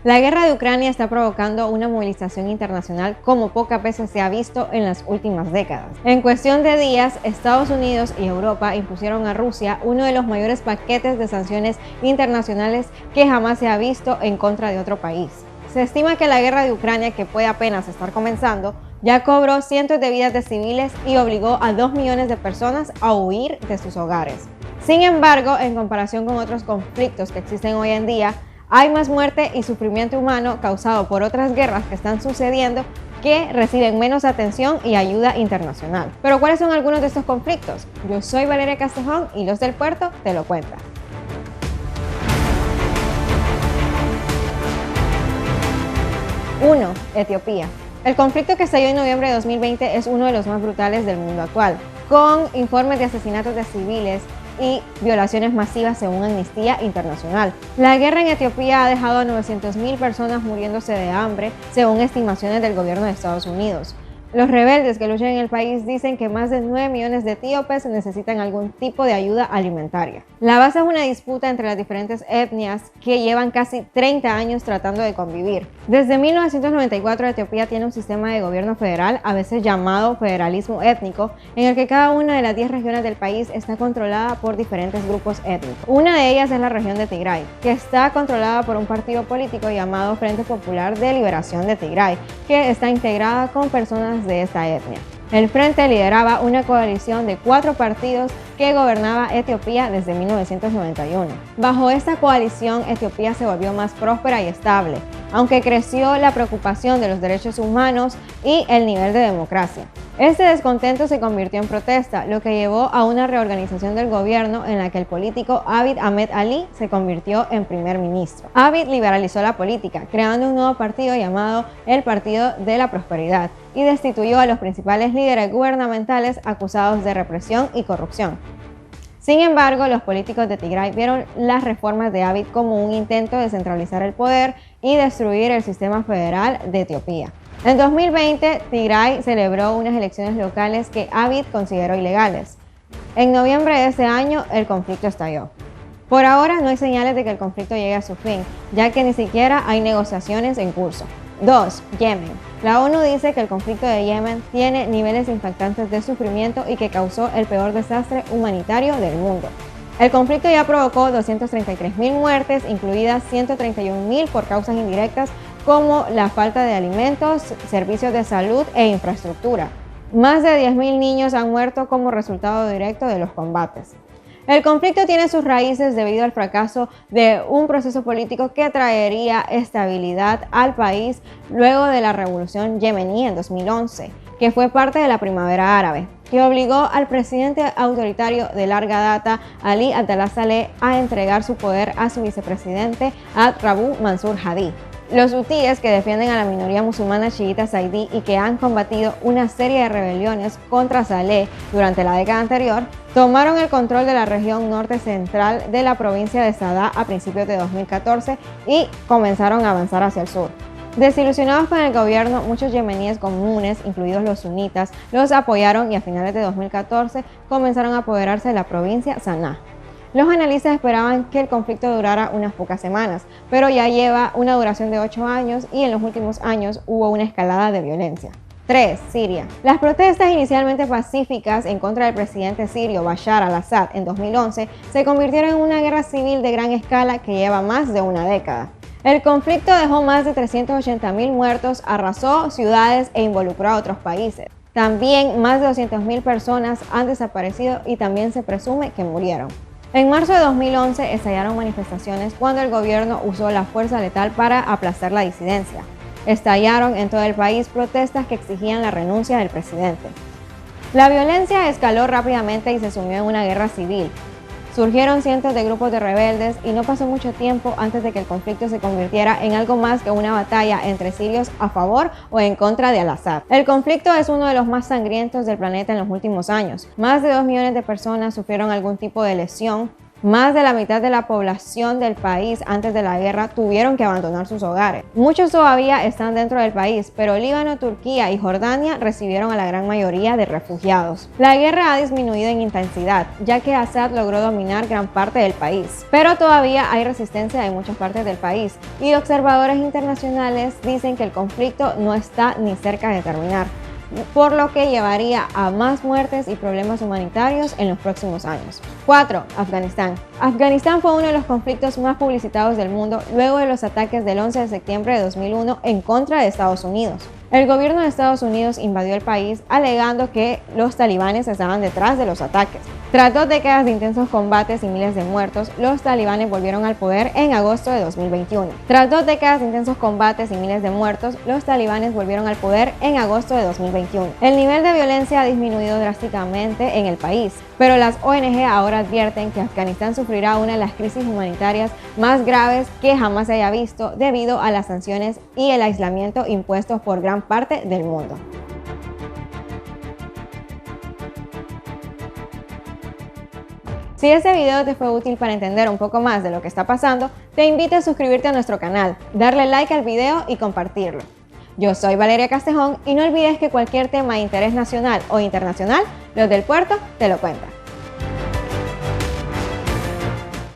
La guerra de Ucrania está provocando una movilización internacional como pocas veces se ha visto en las últimas décadas. En cuestión de días, Estados Unidos y Europa impusieron a Rusia uno de los mayores paquetes de sanciones internacionales que jamás se ha visto en contra de otro país. Se estima que la guerra de Ucrania, que puede apenas estar comenzando, ya cobró cientos de vidas de civiles y obligó a 2 millones de personas a huir de sus hogares. Sin embargo, en comparación con otros conflictos que existen hoy en día, hay más muerte y sufrimiento humano causado por otras guerras que están sucediendo que reciben menos atención y ayuda internacional. Pero ¿cuáles son algunos de estos conflictos? Yo soy Valeria Castejón y Los del Puerto te lo cuentan. 1. Etiopía. El conflicto que estalló en noviembre de 2020 es uno de los más brutales del mundo actual, con informes de asesinatos de civiles y violaciones masivas según Amnistía Internacional. La guerra en Etiopía ha dejado a 900.000 personas muriéndose de hambre, según estimaciones del gobierno de Estados Unidos. Los rebeldes que luchan en el país dicen que más de 9 millones de etíopes necesitan algún tipo de ayuda alimentaria. La base es una disputa entre las diferentes etnias que llevan casi 30 años tratando de convivir. Desde 1994 Etiopía tiene un sistema de gobierno federal, a veces llamado federalismo étnico, en el que cada una de las 10 regiones del país está controlada por diferentes grupos étnicos. Una de ellas es la región de Tigray, que está controlada por un partido político llamado Frente Popular de Liberación de Tigray, que está integrada con personas de esta etnia. El frente lideraba una coalición de 4 partidos que gobernaba Etiopía desde 1991. Bajo esta coalición, Etiopía se volvió más próspera y estable, aunque creció la preocupación de los derechos humanos y el nivel de democracia. Este descontento se convirtió en protesta, lo que llevó a una reorganización del gobierno en la que el político Abiy Ahmed Ali se convirtió en primer ministro. Abiy liberalizó la política, creando un nuevo partido llamado el Partido de la Prosperidad, y destituyó a los principales líderes gubernamentales acusados de represión y corrupción. Sin embargo, los políticos de Tigray vieron las reformas de Abiy como un intento de centralizar el poder y destruir el sistema federal de Etiopía. En 2020, Tigray celebró unas elecciones locales que Abiy consideró ilegales. En noviembre de ese año, el conflicto estalló. Por ahora no hay señales de que el conflicto llegue a su fin, ya que ni siquiera hay negociaciones en curso. 2. Yemen. La ONU dice que el conflicto de Yemen tiene niveles impactantes de sufrimiento y que causó el peor desastre humanitario del mundo. El conflicto ya provocó 233.000 muertes, incluidas 131.000 por causas indirectas como la falta de alimentos, servicios de salud e infraestructura. Más de 10.000 niños han muerto como resultado directo de los combates. El conflicto tiene sus raíces debido al fracaso de un proceso político que traería estabilidad al país luego de la revolución yemení en 2011, que fue parte de la primavera árabe, que obligó al presidente autoritario de larga data, Ali Abdallah Saleh, a entregar su poder a su vicepresidente, Rabu Mansur Hadi. Los hutíes, que defienden a la minoría musulmana chiita zaidí y que han combatido una serie de rebeliones contra Saleh durante la década anterior, tomaron el control de la región norte central de la provincia de Sadá a principios de 2014 y comenzaron a avanzar hacia el sur. Desilusionados con el gobierno, muchos yemeníes comunes, incluidos los sunitas, los apoyaron y a finales de 2014 comenzaron a apoderarse de la provincia Saná. Los analistas esperaban que el conflicto durara unas pocas semanas, pero ya lleva una duración de 8 años y en los últimos años hubo una escalada de violencia. 3. Siria. Las protestas inicialmente pacíficas en contra del presidente sirio Bashar al-Assad en 2011 se convirtieron en una guerra civil de gran escala que lleva más de una década. El conflicto dejó más de 380.000 muertos, arrasó ciudades e involucró a otros países. También más de 200.000 personas han desaparecido y también se presume que murieron. En marzo de 2011 estallaron manifestaciones cuando el gobierno usó la fuerza letal para aplastar la disidencia. Estallaron en todo el país protestas que exigían la renuncia del presidente. La violencia escaló rápidamente y se sumió en una guerra civil. Surgieron cientos de grupos de rebeldes y no pasó mucho tiempo antes de que el conflicto se convirtiera en algo más que una batalla entre sirios a favor o en contra de al-Assad. El conflicto es uno de los más sangrientos del planeta en los últimos años. Más de 2 millones de personas sufrieron algún tipo de lesión Más de la mitad de la población del país antes de la guerra tuvieron que abandonar sus hogares. Muchos todavía están dentro del país, pero Líbano, Turquía y Jordania recibieron a la gran mayoría de refugiados. La guerra ha disminuido en intensidad, ya que Assad logró dominar gran parte del país. Pero todavía hay resistencia en muchas partes del país, y observadores internacionales dicen que el conflicto no está ni cerca de terminar, por lo que llevaría a más muertes y problemas humanitarios en los próximos años. 4. Afganistán. Afganistán fue uno de los conflictos más publicitados del mundo luego de los ataques del 11 de septiembre de 2001 en contra de Estados Unidos. El gobierno de Estados Unidos invadió el país alegando que los talibanes estaban detrás de los ataques. Tras 2 décadas de intensos combates y miles de muertos, los talibanes volvieron al poder en agosto de 2021. Tras 2 décadas de intensos combates y miles de muertos, los talibanes volvieron al poder en agosto de 2021. El nivel de violencia ha disminuido drásticamente en el país, pero las ONG ahora advierten que Afganistán sufrirá una de las crisis humanitarias más graves que jamás se haya visto debido a las sanciones y el aislamiento impuestos por gran parte del mundo. Si este video te fue útil para entender un poco más de lo que está pasando, te invito a suscribirte a nuestro canal, darle like al video y compartirlo. Yo soy Valeria Castejón y no olvides que cualquier tema de interés nacional o internacional, Los del Puerto te lo cuentan.